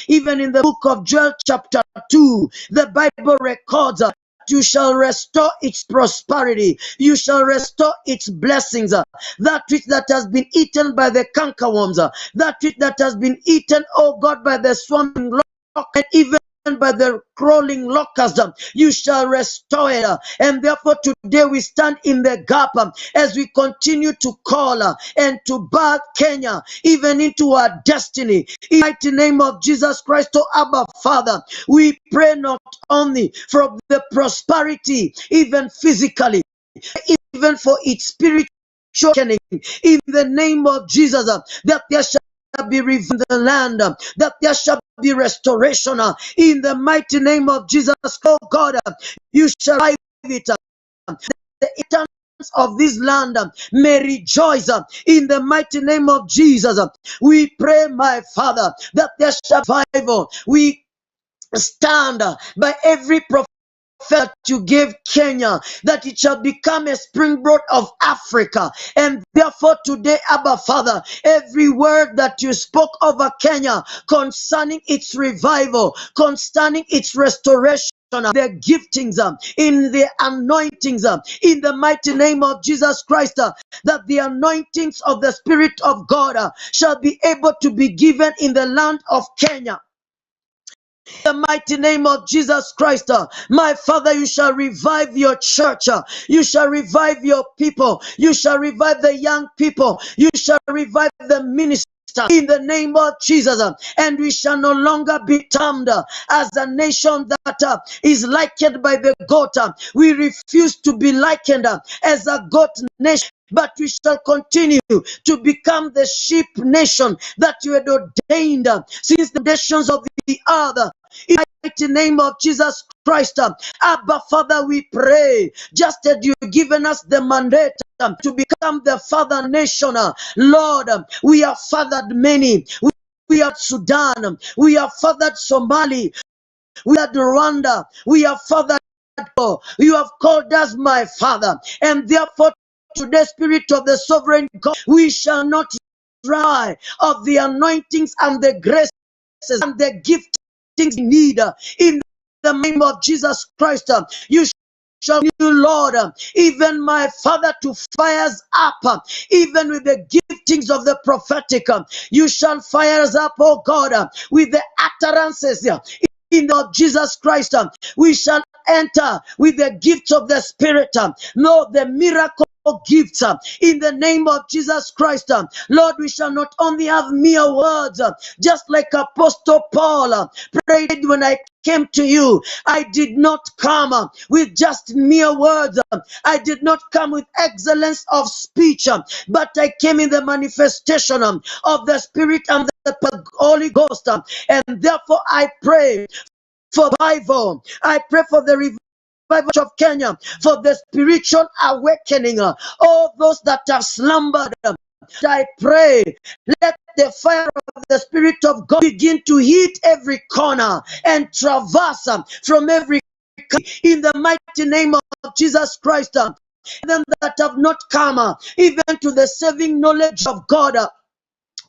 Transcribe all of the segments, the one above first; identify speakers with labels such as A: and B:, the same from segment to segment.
A: Even in the book of Joel chapter 2, the Bible records you shall restore its prosperity. You shall restore its blessings. That which that has been eaten by the cankerworms. That which that has been eaten, oh God, by the swarming locust, and even by the crawling locust, you shall restore it. And therefore today we stand in the gap as we continue to call and to birth Kenya even into our destiny. In the mighty name of Jesus Christ, oh Abba Father, we pray not only for the prosperity, even physically, even for its spiritual awakening, in the name of Jesus, that there shall be revival in the land, that there shall be restoration in the mighty name of Jesus. Oh God, you shall revive it. The inhabitants of this land may rejoice in the mighty name of Jesus. We pray, my Father, that there shall be revival. We stand by every prophet that you gave Kenya, that it shall become a springboard of Africa. And therefore today, Abba Father, every word that you spoke over Kenya concerning its revival, concerning its restoration, the giftings, in the anointings, in the mighty name of Jesus Christ, that the anointings of the Spirit of God shall be able to be given in the land of Kenya. In the mighty name of Jesus Christ, my Father, you shall revive your church. You shall revive your people. You shall revive the young people. You shall revive the ministry. In the name of Jesus, and we shall no longer be termed as a nation that is likened by the goat. We refuse to be likened as a goat nation, but we shall continue to become the sheep nation that you had ordained since the nations of the earth. In the mighty name of Jesus Christ, Abba Father, we pray, just as you've given us the mandate to become the father nation, Lord, we have fathered many. We have Sudan, we have fathered Somali, we have Rwanda, we have fathered. You have called us, my Father, and therefore today, Spirit of the Sovereign God, we shall not dry of the anointings and the graces and the giftings we need in the name of Jesus Christ. You shall, you Lord, even my Father, to fire us up, even with the giftings of the prophetic. You shall fire us up, oh God, with the utterances in the name of Jesus Christ. We shall enter with the gifts of the Spirit. No, the miracle gifts in the name of Jesus Christ. Lord, we shall not only have mere words, just like Apostle Paul prayed when I came to you. I did not come with just mere words. I did not come with excellence of speech, but I came in the manifestation of the Spirit and the Holy Ghost. And therefore I pray for revival. I pray for the revival of Kenya, for the spiritual awakening. All those that have slumbered, I pray, let the fire of the Spirit of God begin to hit every corner and traverse from every in the mighty name of Jesus Christ. Them that have not come even to the saving knowledge of God.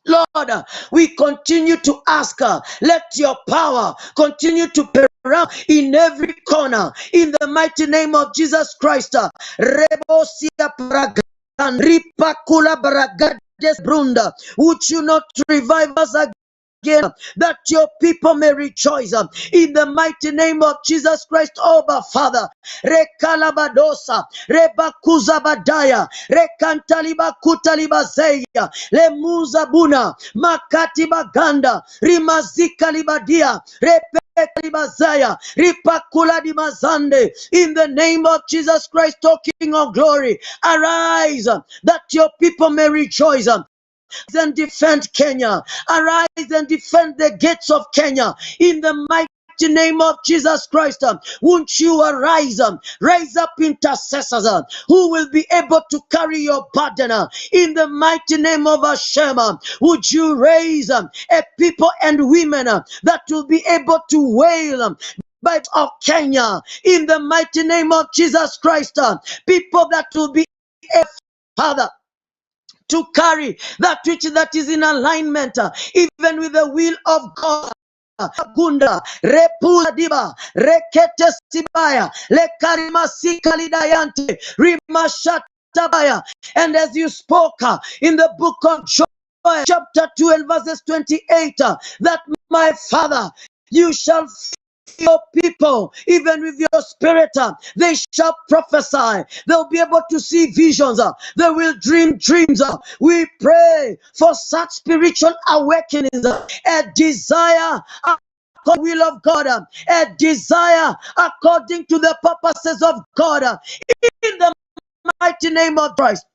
A: Lord, we continue to ask, let your power continue to around in every corner in the mighty name of Jesus Christ. Rebosia Pragan, Ripakula Bragades Brunda, would you not revive us again, that your people may rejoice in the mighty name of Jesus Christ, Oba Father. Rekalabadosa, Rebakuza Badaya, Rekantaliba Kutalibazeya, Lemuzabuna, Makati Baganda, Rimazika Libadia, Libazaya, Ripakula di Mazande, in the name of Jesus Christ, King of glory, arise that your people may rejoice. And defend Kenya. Arise and defend the gates of Kenya in the mighty name of Jesus Christ. Won't you arise, raise up intercessors who will be able to carry your burden in the mighty name of Hashem. Would you raise a people and women that will be able to wail by of Kenya in the mighty name of Jesus Christ. People that will be, Father, to carry that which that is in alignment, even with the will of God. Gunda Repula Diba Rekete Sibaya Lekarima Sikalidayante Rimashatabaya. And as you spoke in the book of Joel, chapter 2 and verses 28, that my Father, you shall your people, even with your spirit, they shall prophesy. They'll be able to see visions. They will dream dreams. We pray for such spiritual awakenings, a desire according to the will of God, a desire according to the purposes of God. In the mighty name of Christ,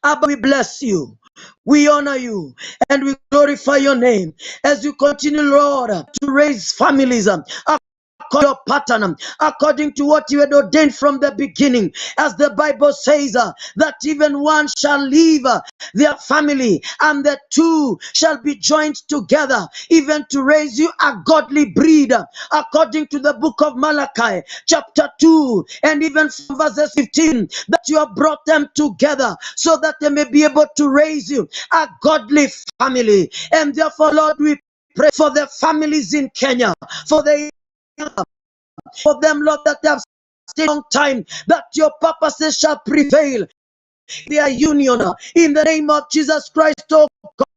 A: Abba, we bless you. We honor you and we glorify your name as you continue, Lord, to raise families according to your pattern, according to what you had ordained from the beginning. As the Bible says, that even one shall leave their family and the two shall be joined together, even to raise you a godly breed, according to the book of Malachi, chapter 2, and even from verses 15, that you have brought them together so that they may be able to raise you a godly family. And therefore, Lord, we pray for the families in Kenya, for them, Lord, that they have stayed a long time, that your purposes shall prevail. Their union in the name of Jesus Christ, oh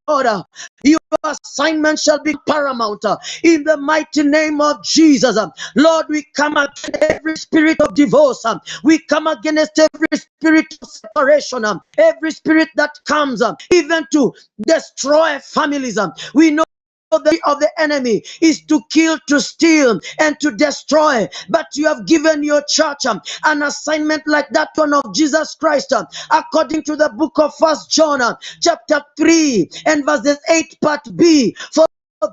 A: God, your assignment shall be paramount in the mighty name of Jesus. Lord, we come against every spirit of divorce. We come against every spirit of separation, every spirit that comes even to destroy families. We know the of the enemy is to kill, to steal, and to destroy. But you have given your church an assignment like that one of Jesus Christ, according to the book of 1 John, chapter 3, and verses 8, part B. For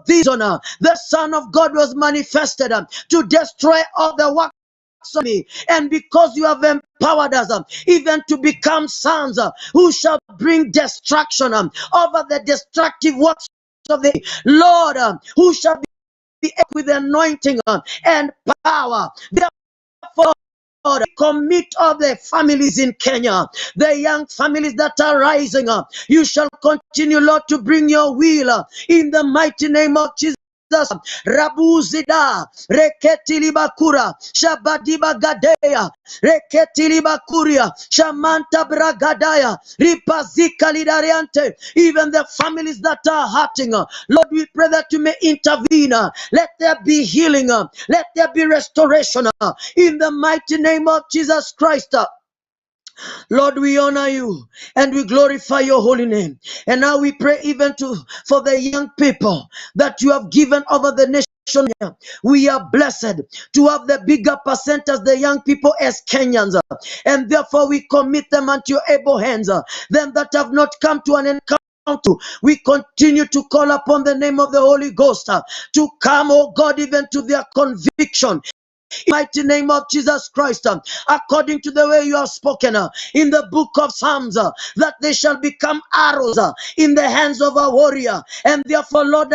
A: this honor, the Son of God was manifested to destroy all the works of me. And because you have empowered us even to become sons who shall bring destruction over the destructive works of the Lord, who shall be with anointing and power. Therefore, Lord, commit all the families in Kenya, the young families that are rising up. You shall continue, Lord, to bring your will in the mighty name of Jesus. Rabuzida Reketilibakura Shabadiba Gadea Reketilibakuria Shamanta Bragadaya Ripazika Lidariante. Even the families that are hurting, Lord, we pray that you may intervene. Let there be healing, let there be restoration in the mighty name of Jesus Christ. Lord, we honor you and we glorify your holy name. And now we pray even for the young people that you have given over the nation. We are blessed to have the bigger percent as the young people as Kenyans. And therefore we commit them unto your able hands. Them that have not come to an encounter, we continue to call upon the name of the Holy Ghost to come, oh God, even to their conviction. Mighty name of Jesus Christ, according to the way you have spoken in the book of Psalms, that they shall become arrows in the hands of a warrior. And therefore, Lord,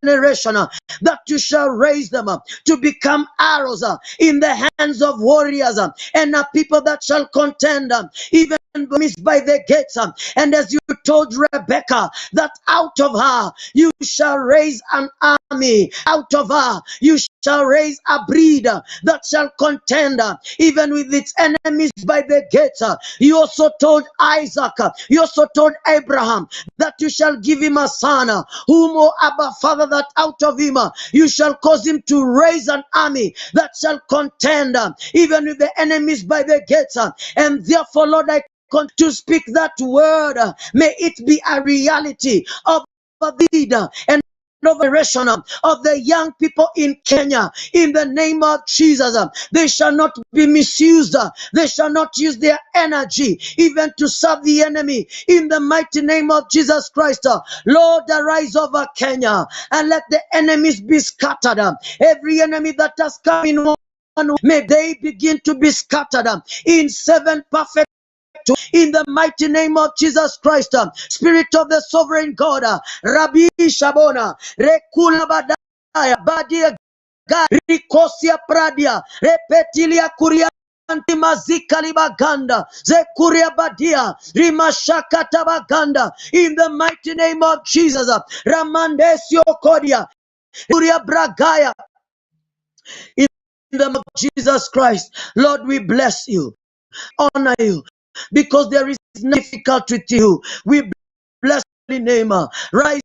A: generation that you shall raise them up to become arrows in the hands of warriors and people that shall contend even missed by the gates. And as you told Rebecca, that out of her you shall raise an army, out of her you shall raise a breed that shall contend even with its enemies by the gates. You also told Isaac, you also told Abraham that you shall give him a son, whom, O Abba Father, that out of him you shall cause him to raise an army that shall contend even with the enemies by the gates. And therefore, Lord, I come to speak that word. May it be a reality of the leader and generation of the young people in Kenya, in the name of Jesus. They shall not be misused. They shall not use their energy even to serve the enemy, in the mighty name of Jesus Christ. Lord, arise over Kenya and let the enemies be scattered. Every enemy that has come in one, may they begin to be scattered in 7 perfect, in the mighty name of Jesus Christ. Spirit of the sovereign God, Rabbi Shabona, Rekula Badaya, Badia, Rikosia Pradia, Repetilia Kuria. Antimazika libaganda, Zekuria badia, Rimashakata baganda, in the mighty name of Jesus, Ramandesio Kodia, Kuria Bragaya, in the name of Jesus Christ. Lord, we bless you, honor you, because there is no difficulty to you. We bless the name. Rise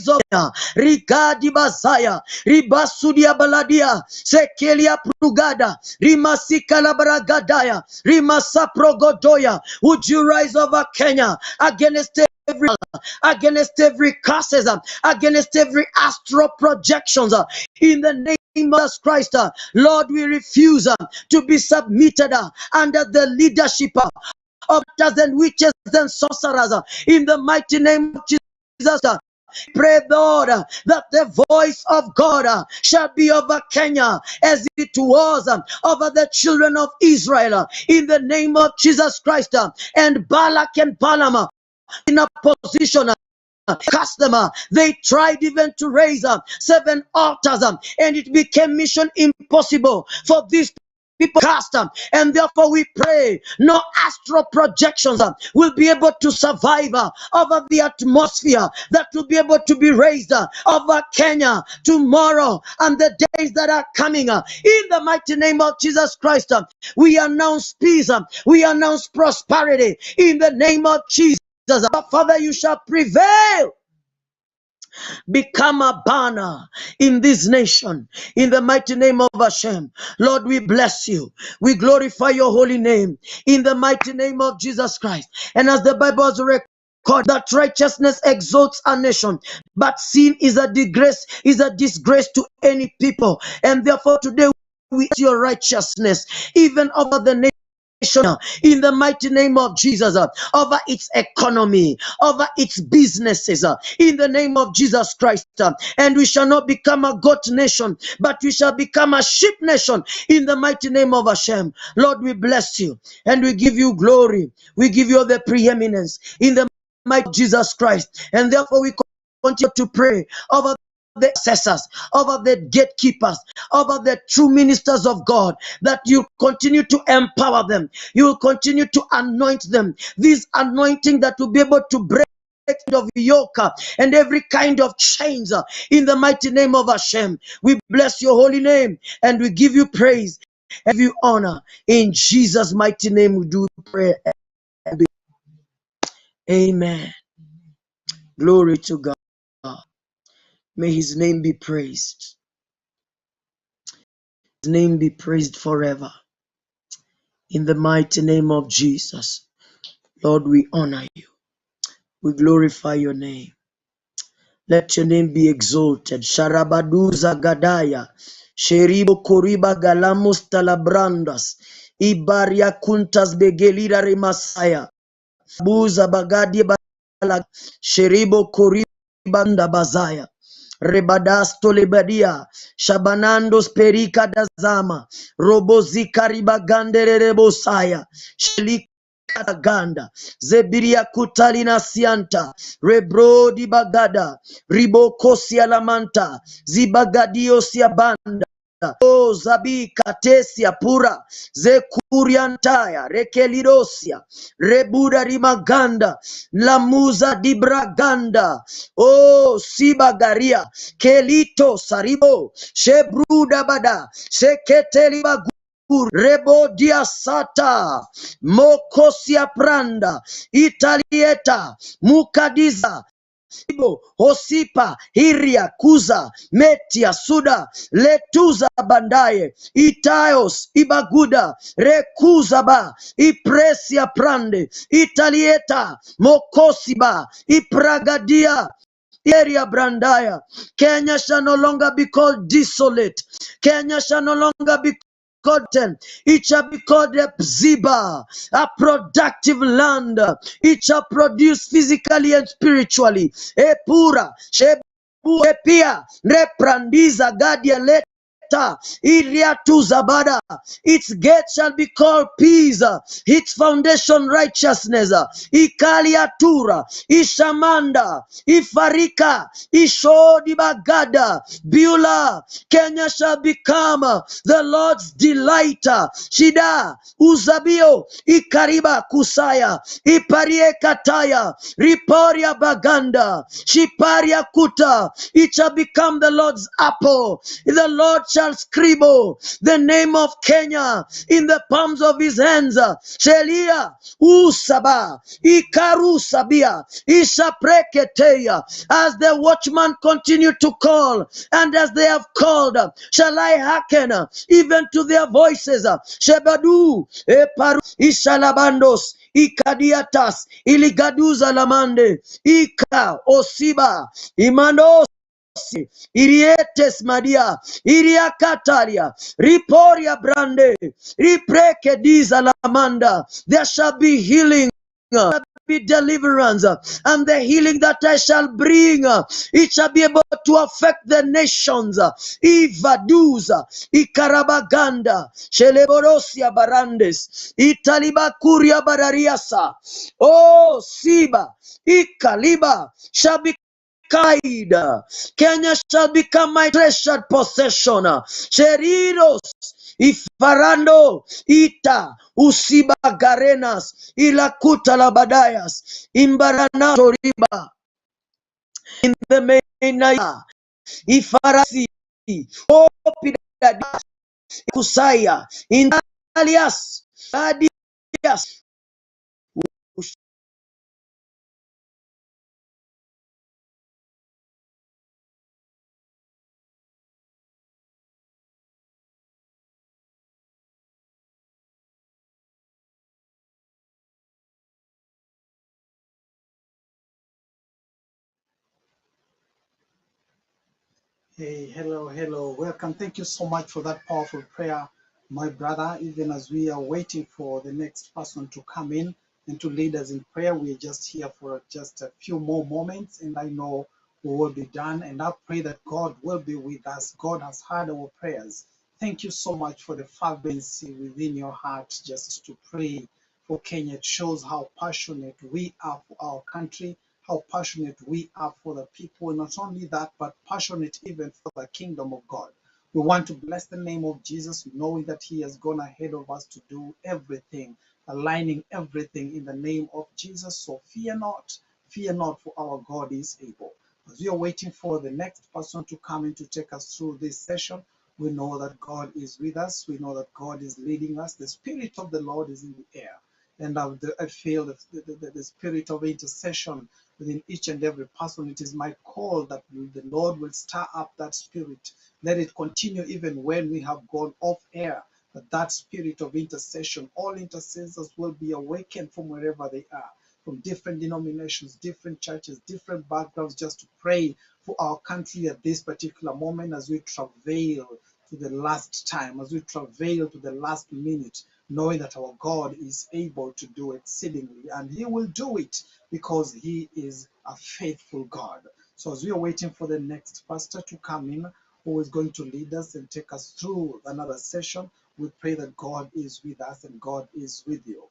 A: up, Rigadi Basaya, Ribasudia Baladia, Sekelia Prugada, Rimasika Labragadaya, Rimasa Progodoya. Would you rise over Kenya against every curses, against every astral projections, in the name of Jesus Christ? Lord, we refuse to be submitted under the leadership of doctors and witches and sorcerers, in the mighty name of Jesus. Pray, Lord, that the voice of God shall be over Kenya as it was over the children of Israel, in the name of Jesus Christ. And Balak and Balaam in a position, customer, they tried even to raise 7 altars, and it became mission impossible for these people cast, and therefore we pray no astral projections will be able to survive over the atmosphere that will be able to be raised over Kenya tomorrow and the days that are coming, in the mighty name of Jesus Christ. We announce peace, we announce prosperity in the name of Jesus. Father, you shall prevail. Become a banner in this nation, in the mighty name of Hashem. Lord, we bless you. We glorify your holy name in the mighty name of Jesus Christ. And as the Bible has recorded, that righteousness exalts a nation, but sin is a disgrace to any people. And therefore today we ask your righteousness even over the nation, in the mighty name of Jesus, over its economy, over its businesses, in the name of Jesus Christ. And we shall not become a goat nation, but we shall become a sheep nation, in the mighty name of Hashem. Lord, we bless you and we give you glory. We give you the preeminence in the mighty Jesus Christ. And therefore we continue to pray over the assessors, over the gatekeepers, over the true ministers of God, that you continue to empower them, you will continue to anoint them, this anointing that will be able to break of yoke and every kind of chains, in the mighty name of Hashem. We bless your holy name and we give you praise and give you honor. In Jesus' mighty name we do pray. Amen. Glory to God. May his name be praised. His name be praised forever. In the mighty name of Jesus. Lord, we honor you. We glorify your name. Let your name be exalted. Sharabaduza Gadaya. Sheribo Koriba Galamus Talabrandas. Ibaria Kuntas Begelida Remasaya. Buza Bagadi Balag. Sheribo Koribanda Bazaya. Rebadas Tolebadia, Shabanandos Perika Dazama, Robozika Ribagandere Rebosaya, Shelika Ganda, Zebiria Kutalina Sianta, Rebro di Bagada, Ribokosia Lamanta, Zibagadio Siabanda. O Zabi Katesia Pura, Zekuriantaya, Rekelidosia, Rebuda Rimaganda, Lamuza di Braganda, O Sibagaria, Kelito Saribo, Shebruda Bada, Sheketeli Bagur, Rebo Diasata, Mokosia Pranda, Italieta, Mukadiza, Hosipa, Hiria, Kuza, Metia, Suda, Letuza Bandaye, Itaios, Ibaguda, Rekuzaba, Ipresia Prande, Italieta, Mokosiba, Ipragadia, Area Brandaya. Kenya shall no longer be called desolate. Kenya shall no longer be cotton. It shall be called a Ziba, a productive land. It shall produce physically and spiritually. Epura, Shebu, Epia, Reprandiza, Gadia, Ikalieta, Iriatu Zabada. Its gate shall be called peace, its foundation righteousness. Ikaliatura, Ishamanda, Ifarika, Ishodibagada, Beulah. Kenya shall become the Lord's delight. Shida, Uzabio, Ikariba Kusaya, Iparie Kataya, Riporia Baganda, Shiparia Kuta. It shall become the Lord's apple. The Lord shall scribble the name of Kenya in the palms of his hands. Shelia, Usaba, Ikaru Sabia, Ishapreketeya. As the watchman continue to call, and as they have called, shall I hearken even to their voices. Shebadu, Eparu, Ishalabandos, Ikadiatas, Iligaduza Lamande, Ika, Osiba, Imanos. Irietes Madia, Iriakataria, Riporia Brande, Ripreke Diza Lamanda. There shall be healing. There shall be deliverance, and the healing that I shall bring, it shall be able to affect the nations. Ivaduza, Ikarabaganda, Sheleborosia Barandes, Italibakuria Barariasa, Oh Siba, Ikaliba shall be Kenya shall become my treasured possession. Sheriros, Ifarando, Ita, Usiba Garenas, Ilakuta Labadayas, Imbaranato Riba, in the main Ifarasi, Opida, Kusaya, in alias, Adias.
B: Hey, hello, hello. Welcome. Thank you so much for that powerful prayer, my brother. Even as we are waiting for the next person to come in and to lead us in prayer, we are just here for just a few more moments, and I know we will be done. And I pray that God will be with us. God has heard our prayers. Thank you so much for the fervency within your heart just to pray for Kenya. It shows how passionate we are for our country, how passionate we are for the people. Not only that, but passionate even for the kingdom of God. We want to bless the name of Jesus, knowing that He has gone ahead of us to do everything, aligning everything in the name of Jesus. So fear not, for our God is able. As we are waiting for the next person to come in to take us through this session, we know that God is with us. We know that God is leading us. The Spirit of the Lord is in the air. And I feel the spirit of intercession within each and every person. It is my call that the Lord will stir up that spirit. Let it continue even when we have gone off air. That spirit of intercession, all intercessors will be awakened from wherever they are, from different denominations, different churches, different backgrounds, just to pray for our country at this particular moment as we travail to the last time, as we travail to the last minute, knowing that our God is able to do exceedingly, and He will do it because He is a faithful God. So as we are waiting for the next pastor to come in, who is going to lead us and take us through another session, we pray that God is with us and God is with you.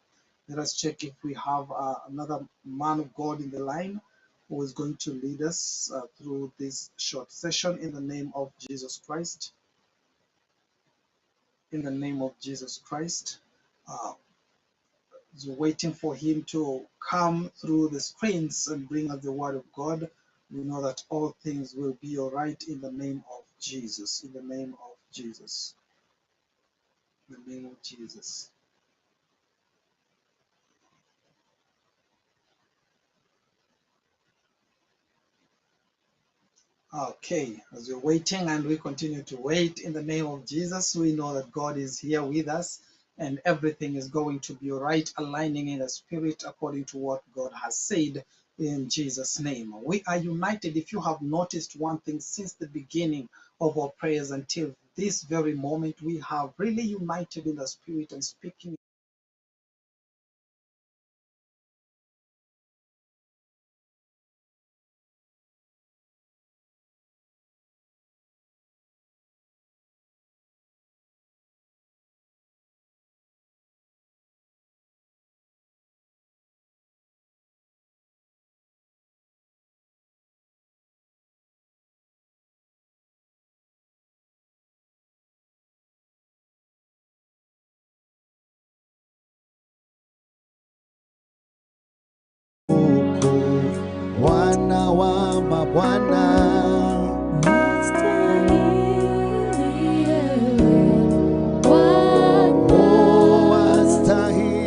B: Let us check if we have another man of God in the line who is going to lead us through this short session in the name of Jesus Christ. In the name of Jesus Christ. Uh, Waiting for him to come through the screens and bring us the word of God. We know that all things will be all right in the name of Jesus. In the name of Jesus. In the name of Jesus. Okay, as we're waiting and we continue to wait in the name of Jesus, we know that God is here with us and everything is going to be all right, aligning in the spirit according to what God has said in Jesus' name. We are united. If you have noticed one thing since the beginning of our prayers until this very moment, we have really united in the spirit and speaking
C: Bwana wa mabwana.
D: Wastahili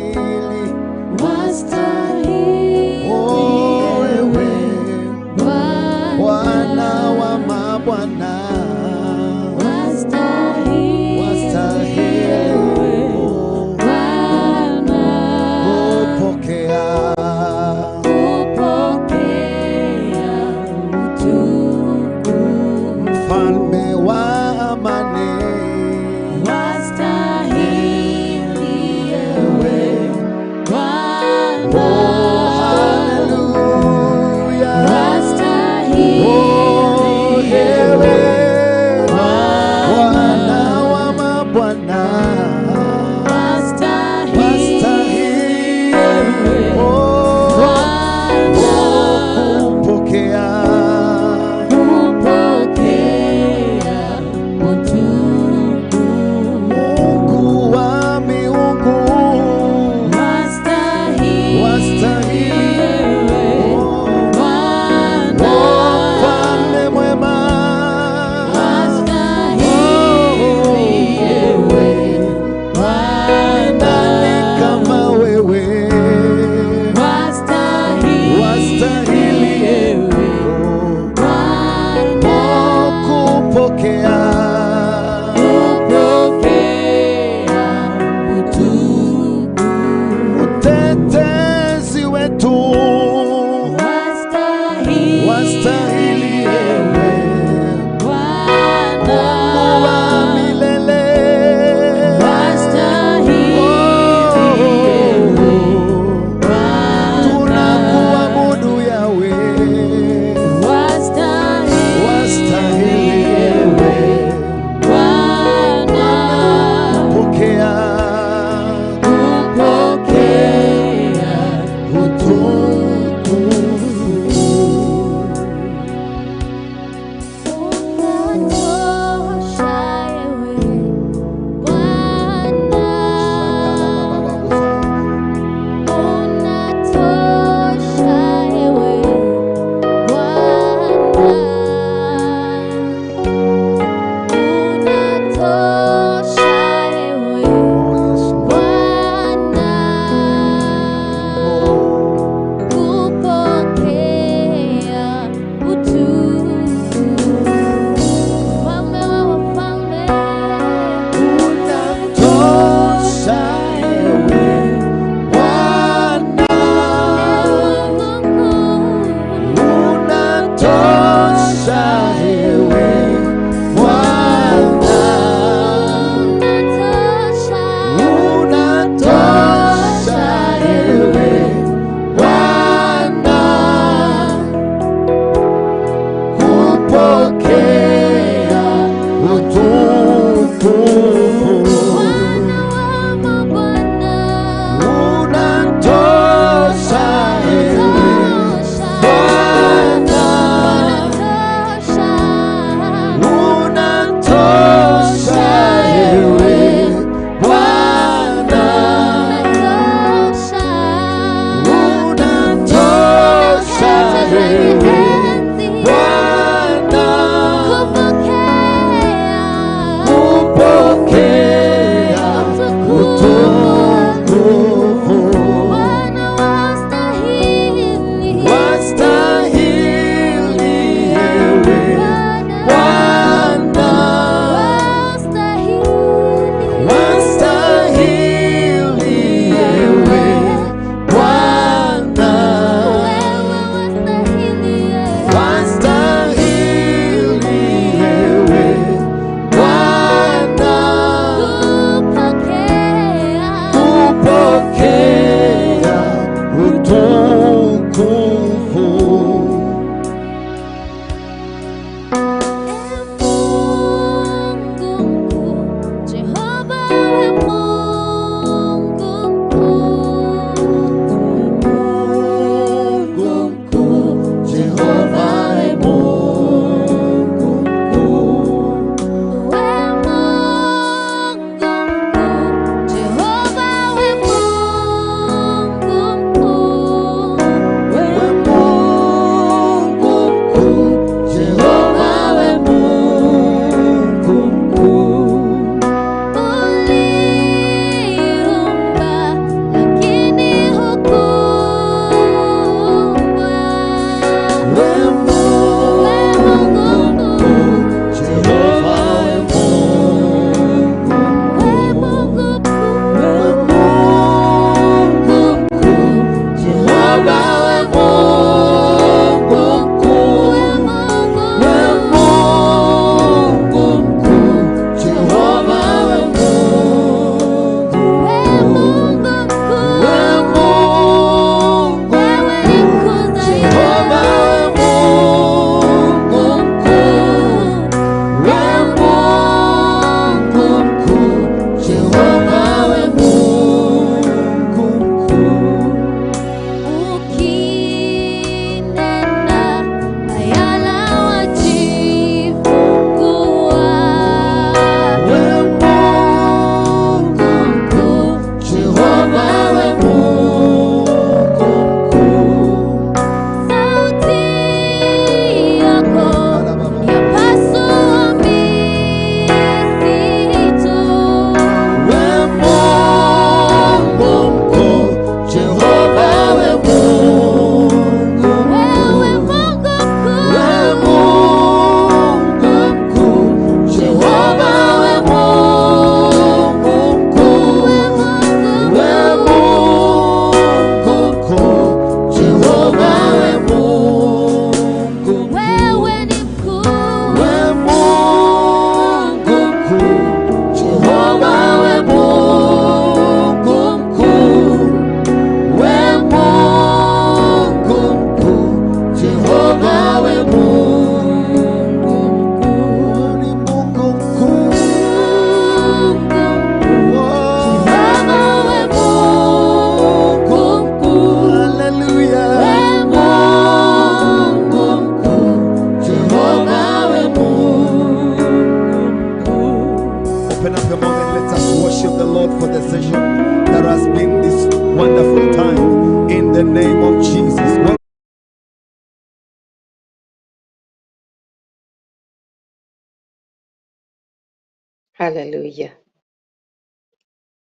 D: Hallelujah.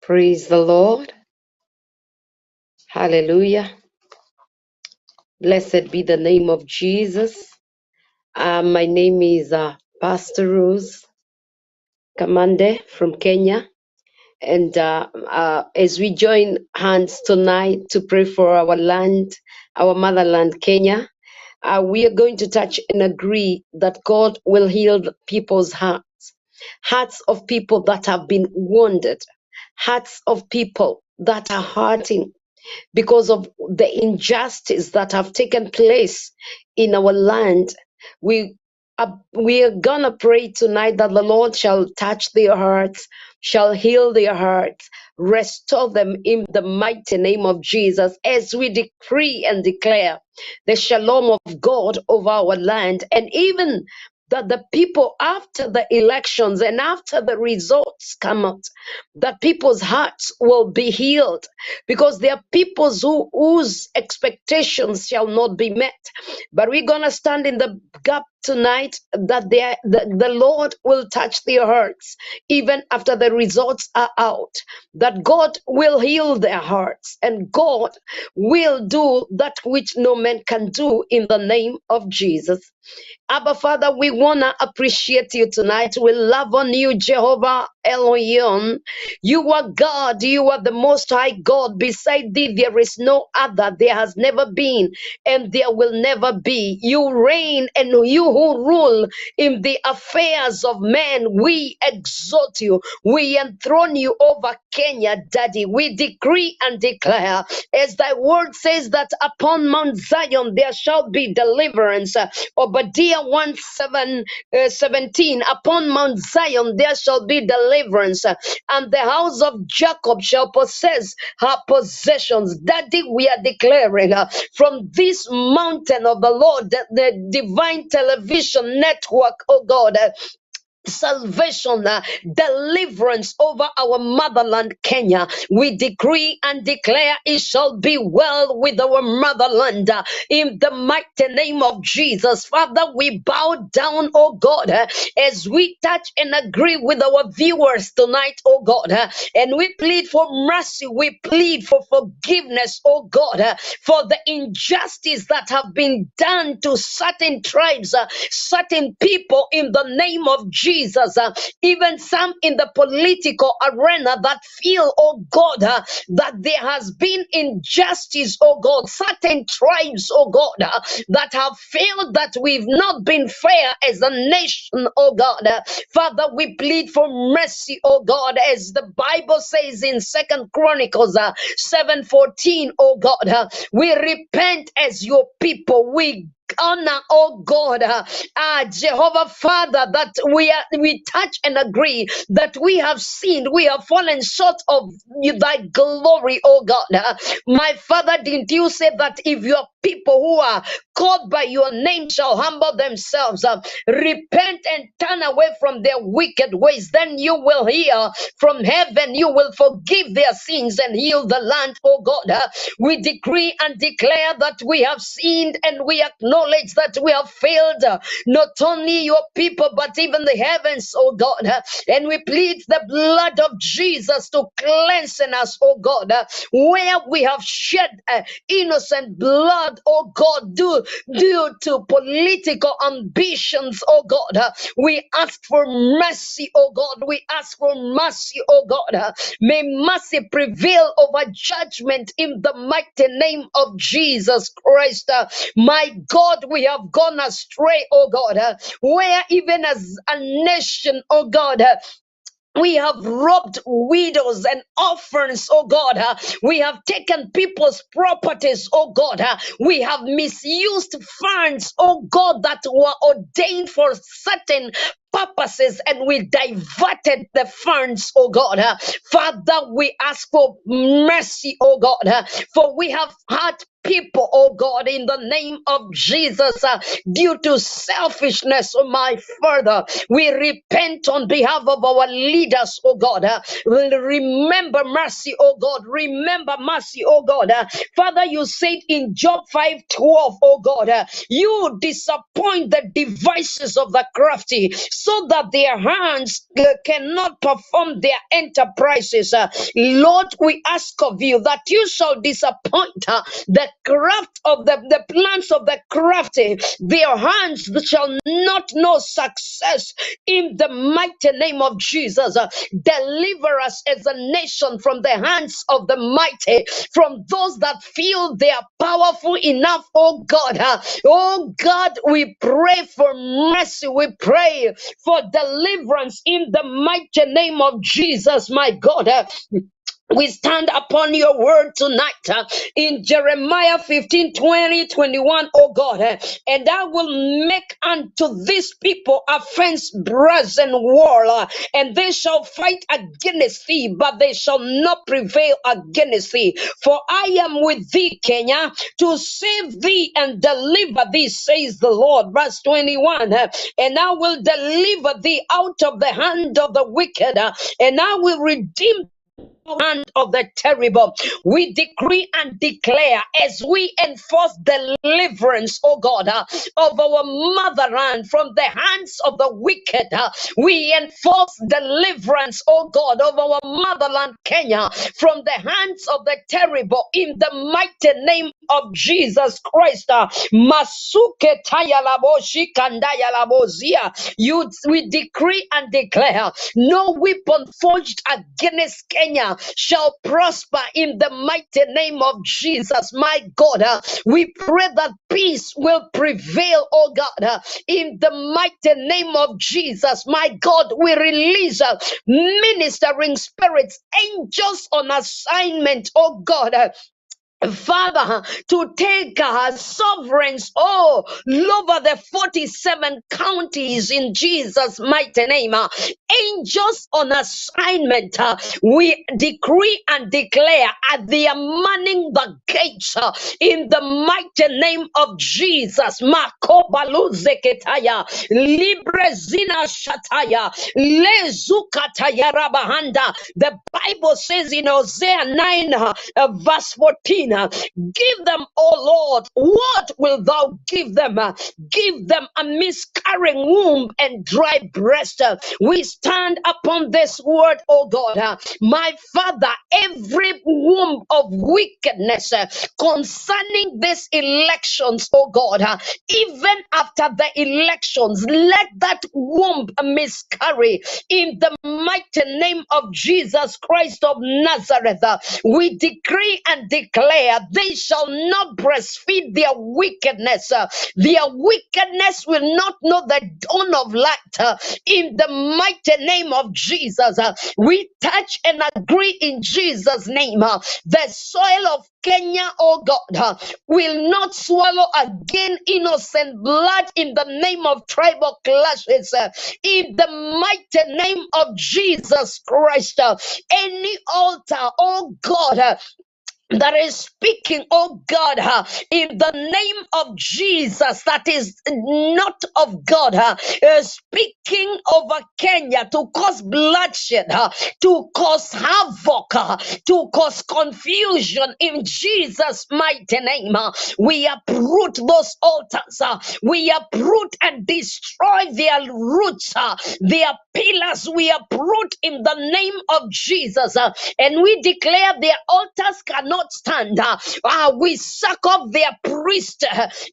D: Praise the Lord. Hallelujah. Blessed be the name of Jesus. My name is Pastor Rose Kamande from Kenya. And as we join hands tonight to pray for our land, our motherland, Kenya, we are going to touch and agree that God will heal people's hearts, hearts of people that have been wounded, hearts of people that are hurting because of the injustice that have taken place in our land. We are gonna pray tonight that the Lord shall touch their hearts, shall heal their hearts, restore them in the mighty name of Jesus, as we decree and declare the shalom of God over our land, and even that the people after the elections and after the results come out, that people's hearts will be healed, because there are people whose expectations shall not be met. But we're going to stand in the gap tonight that the Lord will touch their hearts even after the results are out, that God will heal their hearts and God will do that which no man can do in the name of Jesus. Abba Father, we want to appreciate you tonight. We love on you, Jehovah Elohim. You are God. You are the most high God. Beside thee, there is no other. There has never been and there will never be. You reign and you who rule in the affairs of men. We exalt you. We enthrone you over Kenya, Daddy. We decree and declare, as thy word says, that upon Mount Zion there shall be deliverance. Obadiah 1:17, upon Mount Zion there shall be deliverance, and the house of Jacob shall possess her possessions. Daddy, we are declaring from this mountain of the Lord, the divine television network, oh God, salvation, deliverance over our motherland, Kenya. We decree and declare it shall be well with our motherland in the mighty name of Jesus. Father, we bow down, oh God, as we touch and agree with our viewers tonight, oh God, and we plead for mercy. We plead for forgiveness, oh God, for the injustice that have been done to certain tribes, certain people in the name of Jesus, even some in the political arena that feel, oh God, that there has been injustice, oh God, certain tribes, oh God, that have felt that we've not been fair as a nation, oh God. Father, we plead for mercy, oh God, as the Bible says in Second Chronicles 7:14, oh God. We repent as your people. We honor, oh God, Jehovah Father, that we touch and agree that we have sinned, we have fallen short of thy glory, oh God. My Father, didn't you say that if your people who are called by your name shall humble themselves, repent and turn away from their wicked ways, then you will hear from heaven, you will forgive their sins and heal the land, oh God. We decree and declare that we have sinned and we acknowledge that we have failed, not only your people but even the heavens, oh God. And we plead the blood of Jesus to cleanse us, oh God, where we have shed innocent blood, oh God, due to political ambitions, oh God. We ask for mercy, oh God. We ask for mercy, oh God. May mercy prevail over judgment in the mighty name of Jesus Christ. My God, we have gone astray, oh God, where even as a nation, oh God, we have robbed widows and orphans, oh God. We have taken people's properties, oh God. We have misused funds, oh God, that were ordained for certain purposes, and we diverted the funds, oh God. Father, we ask for mercy, oh God, for we have had people, oh God, in the name of Jesus, due to selfishness, oh my Father. We repent on behalf of our leaders, oh God. Remember mercy, oh God. Remember mercy, oh God. Father, you said in Job 5:12, oh God, you disappoint the devices of the crafty. so that their hands cannot perform their enterprises. Lord, we ask of you that you shall disappoint the craft of the plans of the crafty. Their hands shall not know success in the mighty name of Jesus. Deliver us as a nation from the hands of the mighty, from those that feel they are powerful enough, oh God. Oh God, we pray for mercy. We pray for deliverance in the mighty name of Jesus, my God. We stand upon your word tonight in Jeremiah 15, 20, 21, oh God. And I will make unto these people a fence, brazen wall, and they shall fight against thee, but they shall not prevail against thee. For I am with thee, Kenya, to save thee and deliver thee, says the Lord. Verse 21, and I will deliver thee out of the hand of the wicked, and I will redeem hand of the terrible. We decree and declare as we enforce deliverance, oh God, of our motherland from the hands of the wicked. We enforce deliverance, oh God, of our motherland, Kenya, from the hands of the terrible in the mighty name of Jesus Christ. Masuke tayalaboshi kandayalabozia. We decree and declare no weapon forged against Kenya shall prosper in the mighty name of Jesus, my God. We pray that peace will prevail, oh God, in the mighty name of Jesus, my God. We release ministering spirits, angels on assignment, oh God. Father, to take sovereigns all over the 47 counties in Jesus' mighty name. Angels on assignment, we decree and declare they are manning the gates in the mighty name of Jesus. Makobaluzeketaya, Librezina Shataya, Lezukataya Rabahanda. The Bible says in Hosea 9, verse 14, give them, O Lord, what will thou give them? Give them a miscarrying womb and dry breast. We stand upon this word, O God. My Father, every womb of wickedness concerning these elections, O God, even after the elections, let that womb miscarry in the mighty name of Jesus Christ of Nazareth. We decree and declare they shall not breastfeed their wickedness. Their wickedness will not know the dawn of light. In the mighty name of Jesus, we touch and agree in Jesus' name. The soil of Kenya, oh God, will not swallow again innocent blood in the name of tribal clashes. In the mighty name of Jesus Christ, any altar, oh God, that is speaking, oh God, in the name of Jesus, that is not of God, speaking over Kenya to cause bloodshed, to cause havoc, to cause confusion in Jesus' mighty name. We uproot those altars, we uproot and destroy their roots, their pillars, we uproot in the name of Jesus, and we declare their altars cannot stand. We suck off their priest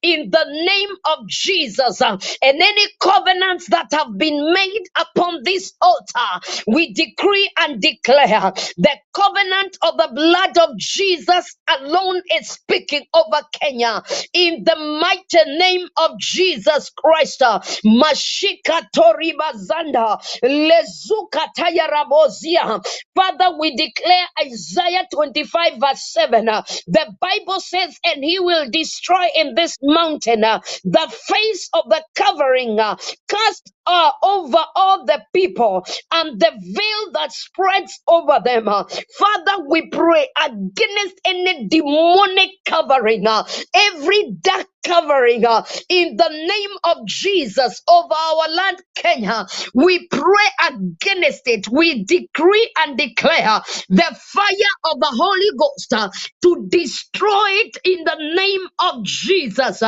D: in the name of Jesus, and any covenants that have been made upon this altar, we decree and declare the covenant of the blood of Jesus alone is speaking over Kenya in the mighty name of Jesus Christ. Mashika toriba zanda lezuka tayarabozia. Father, we declare Isaiah 25 verse 7. The Bible says, and he will destroy in this mountain the face of the covering cast over all the people and the veil that spreads over them. Father, we pray against any demonic covering, every dark covering in the name of Jesus over our land, Kenya. We pray against it. We decree and declare the fire of the Holy Ghost to destroy it in the name of Jesus.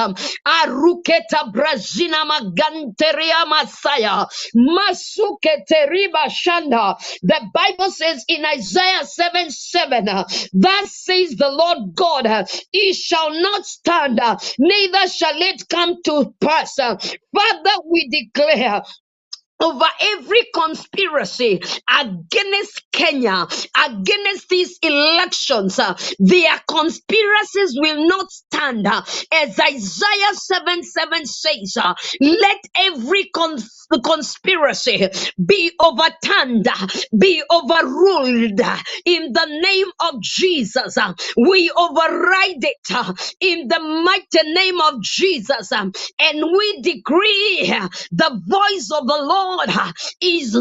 D: Aruketa Brazina Maganteria Messiah. Masukete riba shanda. The Bible says in Isaiah 7:7, thus says the Lord God, it shall not stand, neither shall it come to pass. Father, we declare over every conspiracy against Kenya, against these elections, their conspiracies will not stand. As Isaiah 7:7 says, let every conspiracy be overturned, be overruled in the name of Jesus. We override it in the mighty name of Jesus, and we decree the voice of the Lord is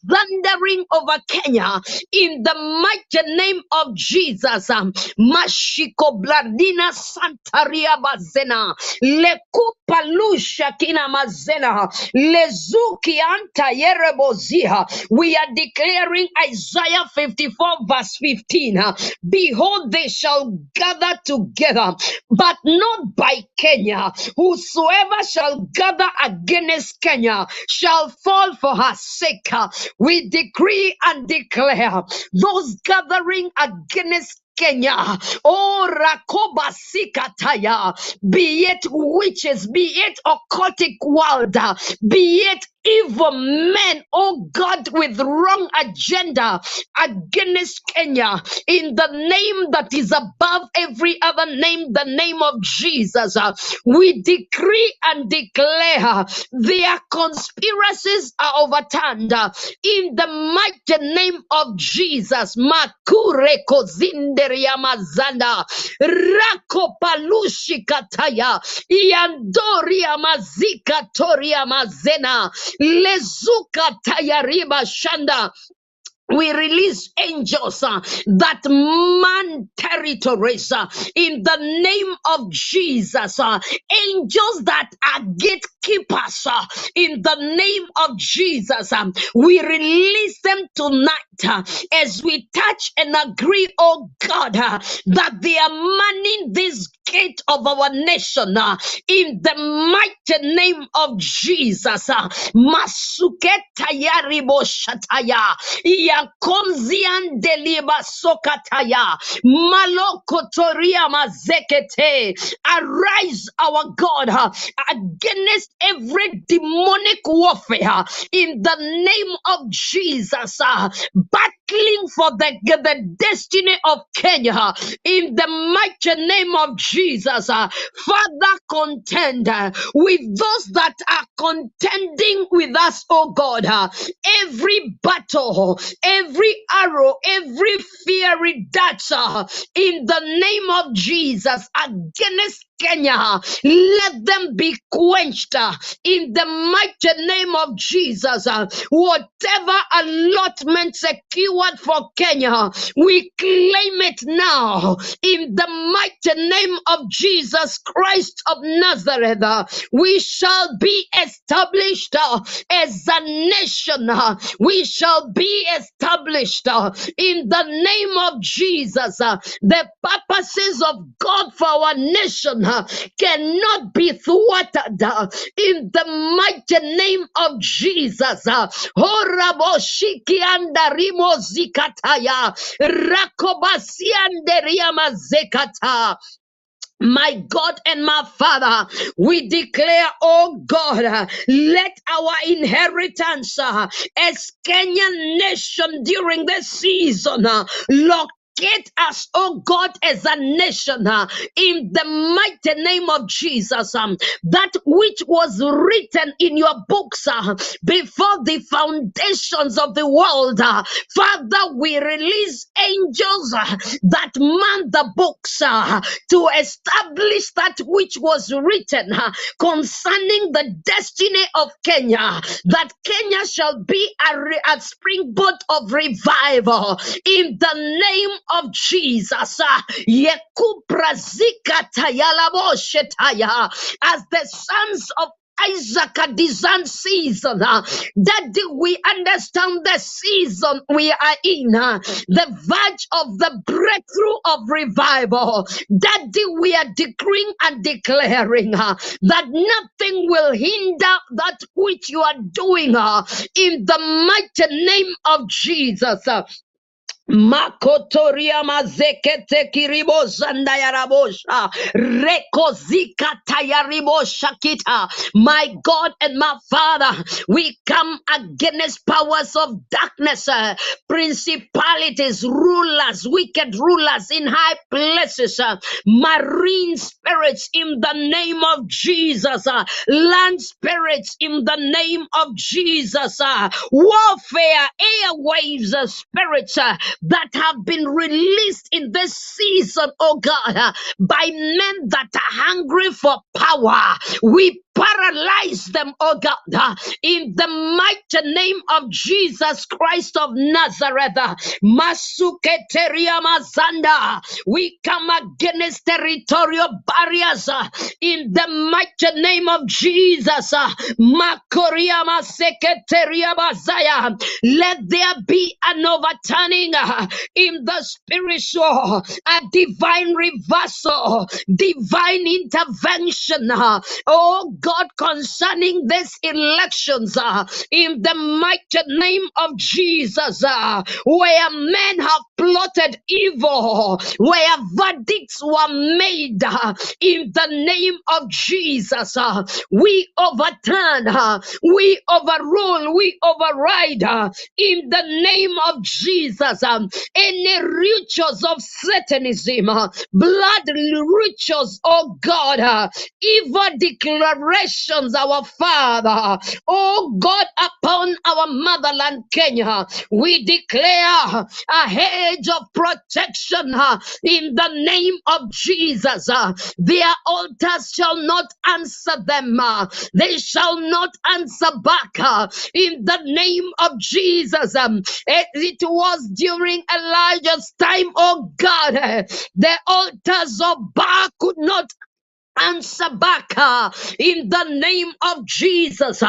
D: thundering over Kenya in the mighty name of Jesus. Mashiko Bladina Santaria Bazena Lekupalusha Kina Mazena Lezuki Anta Yerebozia. We are declaring Isaiah 54 verse 15. Behold, they shall gather together, but not by Kenya. Whosoever shall gather against Kenya shall fall for her sake. We decree and declare those gathering against Kenya, oh Rakoba Sikataya, be it witches, be it occultic world, be it evil men, oh God, with wrong agenda against Kenya, in the name that is above every other name, the name of Jesus. We decree and declare their conspiracies are overturned in the mighty name of Jesus. Makure kozinderia mazanda rako palushi kataya iandoria mazika toria mazena lezuka tayariba shanda. We release angels that man territories in the name of Jesus. Angels that are gatekeepers in the name of Jesus. We release them tonight as we touch and agree, oh God, that they are manning this gate of our nation in the mighty name of Jesus. Masuketa yaribo shataya yakonzian deliba sokataya malokotoria mazekete. Arise, our God, against every demonic warfare in the name of Jesus, battling for the destiny of Kenya in the mighty name of Jesus. Father, contend with those that are contending with us, oh God. Every battle, every arrow, every fiery dart in the name of Jesus against Kenya, let them be quenched in the mighty name of Jesus. Whatever allotment secured for Kenya, we claim it now in the mighty name of Jesus Christ of Nazareth. We shall be established as a nation. We shall be established in the name of Jesus. The purposes of God for our nation cannot be thwarted in the mighty name of Jesus. Horaboshiki andarimo zikataya rakobasi anderiama zekata. My God and my Father, we declare, oh God, let our inheritance as Kenyan nation during this season locate us, oh God, as a nation in the mighty name of Jesus. That which was written in your books before the foundations of the world. Father, we release angels that man the books to establish that which was written concerning the destiny of Kenya, that Kenya shall be a springboard of revival in the name of Jesus. Yekuprazika tayalabo shetaya. As the sons of Isaac a discern season. That we understand the season we are in, the verge of the breakthrough of revival. That we are decreeing and declaring that nothing will hinder that which you are doing in the mighty name of Jesus. Makotoria mazekete kiribo zanda yarabosha reko zika tayaribo shakita. My God and my Father, we come against powers of darkness, principalities, rulers, wicked rulers in high places, marine spirits in the name of Jesus, land spirits in the name of Jesus, warfare, airwaves, spirits that have been released in this season, oh God, by men that are hungry for power. We paralyze them, oh God, in the mighty name of Jesus Christ of Nazareth. Masuketeria mazanda. We come against territorial barriers in the mighty name of Jesus. Makoria maseketeria bazaya. Let there be an overturning in the spiritual, a divine reversal, divine intervention. Oh God, concerning these elections, in the mighty name of Jesus, where men have plotted evil, where verdicts were made, in the name of Jesus, we overturn, we overrule, we override, in the name of Jesus, any rituals of Satanism, blood rituals, oh God, evil declarations, our Father, oh God, upon our motherland, Kenya, we declare a hedge of protection in the name of Jesus. Their altars shall not answer them, they shall not answer back in the name of Jesus. It was during Elijah's time, oh God, the altars of Baal could not answer back in the name of Jesus.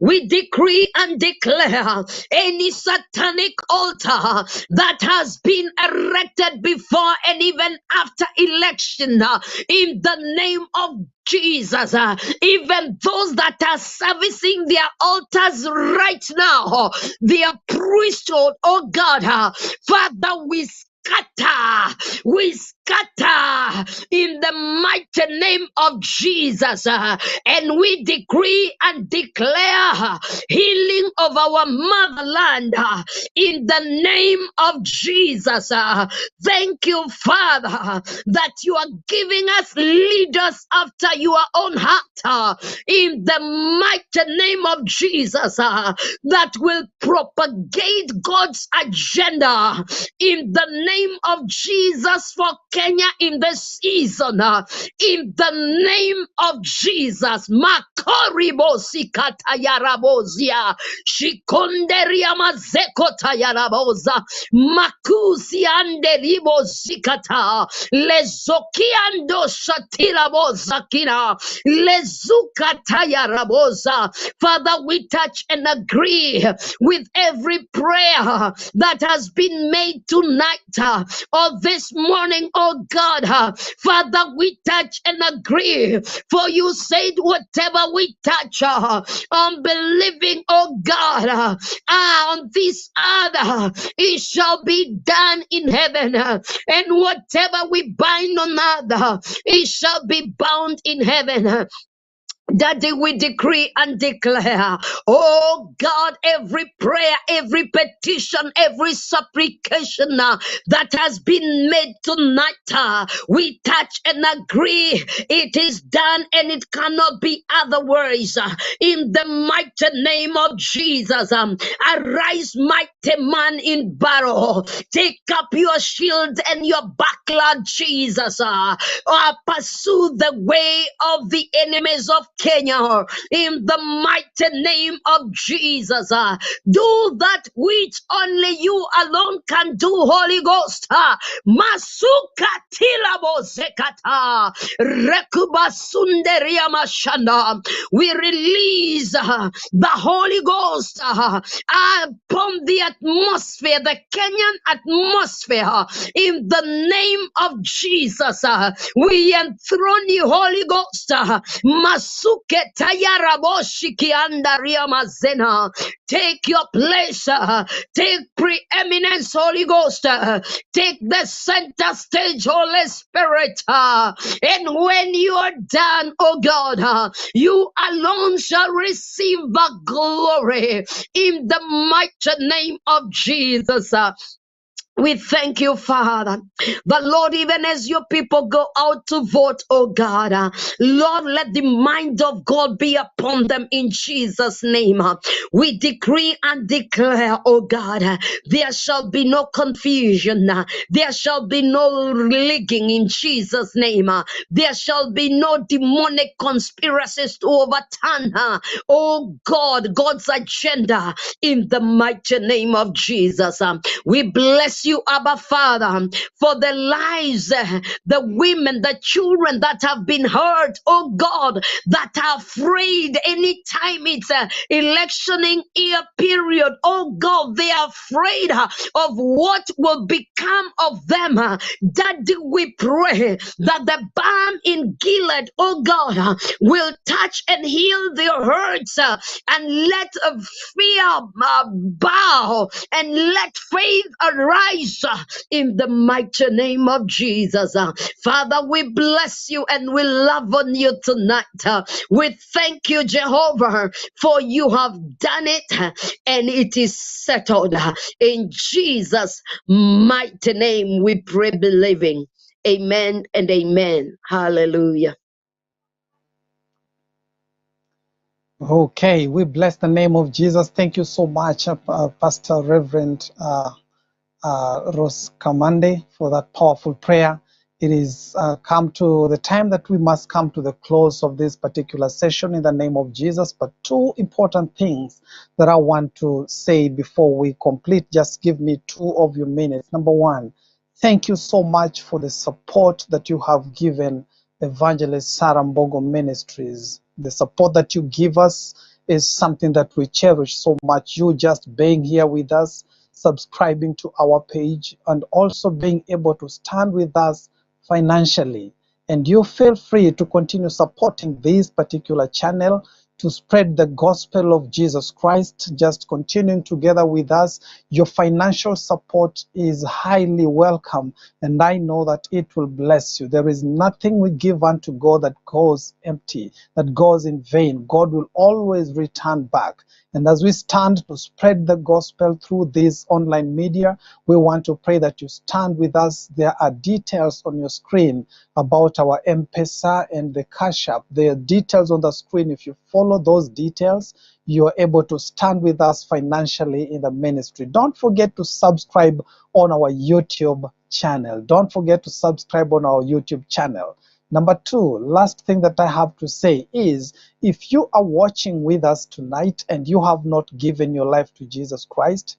D: We decree and declare any satanic altar that has been erected before and even after election, in the name of Jesus, even those that are servicing their altars right now, their priesthood, oh God, Father, we scatter in the mighty name of Jesus, and we decree and declare healing of our motherland in the name of Jesus. Thank you, Father, that you are giving us leaders after your own heart, in the mighty name of Jesus, that will propagate God's agenda in the name of Jesus for Kenya in this season, in the name of Jesus. Makoribo sikatayarabozia shikonderia mazekotayaraboza makuzi anderibo zikata lezokiando shatirabozakina lezukatayaraboza. Father, we touch and agree with every prayer that has been made tonight or this morning, oh God. Father, we touch and agree, for you said whatever we touch, unbelieving, oh God, on this earth, it shall be done in heaven, and whatever we bind on earth, it shall be bound in heaven. Daddy, we decree and declare, oh God, every prayer, every petition, every supplication that has been made tonight, we touch and agree it is done and it cannot be otherwise. In the mighty name of Jesus, arise, mighty man in battle. Take up your shield and your buckler, Jesus. Pursue the way of the enemies of Kenya in the mighty name of Jesus. Do that which only you alone can do, Holy Ghost. Masuka tilabo zekata rekuba sunderia mashanda. We release the Holy Ghost upon the atmosphere, the Kenyan atmosphere, in the name of Jesus. We enthrone you, Holy Ghost. Masuke tayaraboshiki andaria mazena. Take your place. Take preeminence, Holy Ghost. Take the center stage, Holy Spirit. And when you are done, oh God, you alone shall receive the glory in the mighty name of Jesus. We thank you, Father. But Lord, even as your people go out to vote, oh God, Lord, let the mind of God be upon them in Jesus' name. We decree and declare, oh God, there shall be no confusion. There shall be no rigging in Jesus' name. There shall be no demonic conspiracies to overturn, oh God, God's agenda in the mighty name of Jesus. We bless you, Abba Father, for the lives, the women, the children that have been hurt, oh God, that are afraid anytime it's electioning year period, oh God, they are afraid of what will become of them. Daddy, we pray that the balm in Gilead, oh God, will touch and heal their hurts, and let fear bow, and let faith arise in the mighty name of Jesus. Father, we bless you and we love on you tonight. We thank you, Jehovah, for you have done it and it is settled. In Jesus' mighty name we pray believing. Amen and amen. Hallelujah.
B: Okay, we bless the name of Jesus. Thank you so much, Pastor Reverend Rose Kamande, for that powerful prayer. It is come to the time that we must come to the close of this particular session in the name of Jesus. But two important things that I want to say before we complete. Just give me 2 of your minutes. Number one, thank you so much for the support that you have given Evangelist Sarah Mbogo Ministries. The support that you give us is something that we cherish so much. You just being here with us, subscribing to our page, and also being able to stand with us financially. And you feel free to continue supporting this particular channel to spread the gospel of Jesus Christ, just continuing together with us. Your financial support is highly welcome, and I know that it will bless you. There is nothing we give unto God that goes empty, that goes in vain. God will always return back. And as we stand to spread the gospel through this online media, we want to pray that you stand with us. There are details on your screen about our M-pesa and the Cash App. There are details on the screen. If you follow those details, you are able to stand with us financially in the ministry. Don't forget to subscribe on our YouTube channel. Don't forget to subscribe on our YouTube channel. Number two, last thing that I have to say is, if you are watching with us tonight and you have not given your life to Jesus Christ,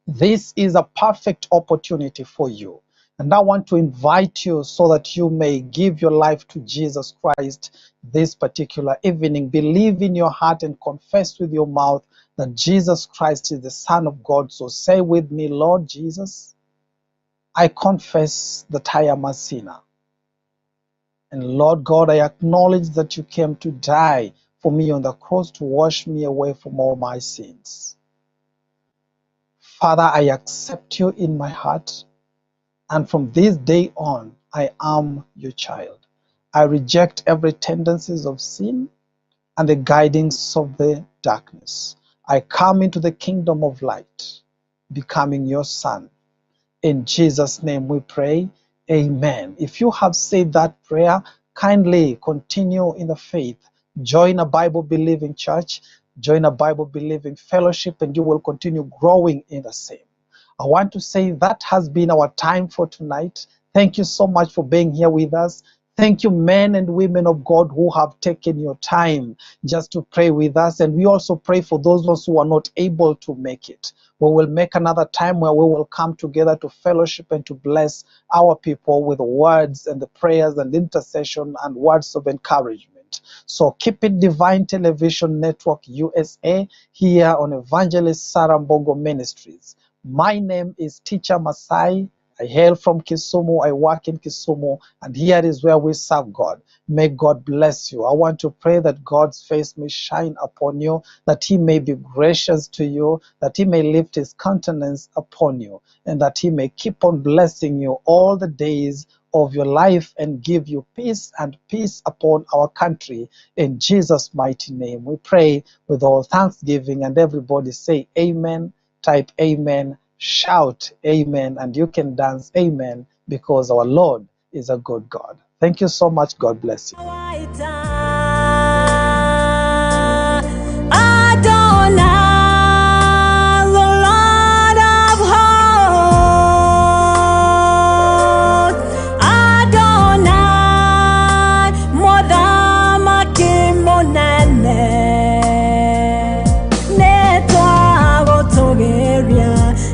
B: this is a perfect opportunity for you. And I want to invite you so that you may give your life to Jesus Christ this particular evening. Believe in your heart and confess with your mouth that Jesus Christ is the Son of God. So say with me, Lord Jesus, I confess that I am a sinner. And Lord God, I acknowledge that you came to die for me on the cross to wash me away from all my sins. Father, I accept you in my heart, and from this day on, I am your child. I reject every tendencies of sin and the guidings of the darkness. I come into the kingdom of light, becoming your son. In Jesus' name we pray. Amen. If you have said that prayer, kindly continue in the faith. Join a Bible-believing church, join a Bible-believing fellowship, and you will continue growing in the same. I want to say that has been our time for tonight. Thank you so much for being here with us. Thank you, men and women of God who have taken your time just to pray with us. And we also pray for those ones who are not able to make it. We will make another time where we will come together to fellowship and to bless our people with words and the prayers and intercession and words of encouragement. So keep it Divine Television Network USA here on Evangelist Sarah Mbogo Ministries. My name is Teacher Masai. I hail from Kisumu, I work in Kisumu, and here is where we serve God. May God bless you. I want to pray that God's face may shine upon you, that he may be gracious to you, that he may lift his countenance upon you, and that he may keep on blessing you all the days of your life and give you peace and peace upon our country. In Jesus' mighty name, we pray with all thanksgiving, and everybody say amen, type amen, shout amen, and you can dance amen, because our Lord is a good God. Thank you so much. God bless you.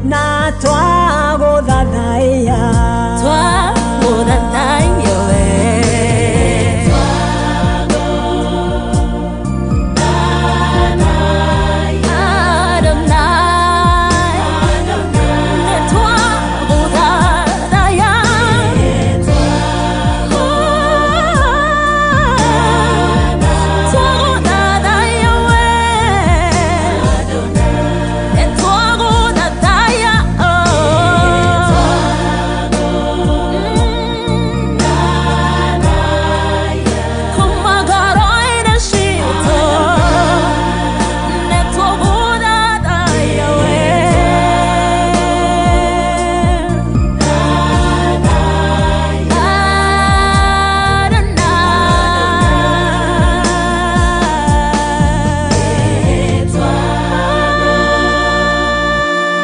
C: Na twago thadhaya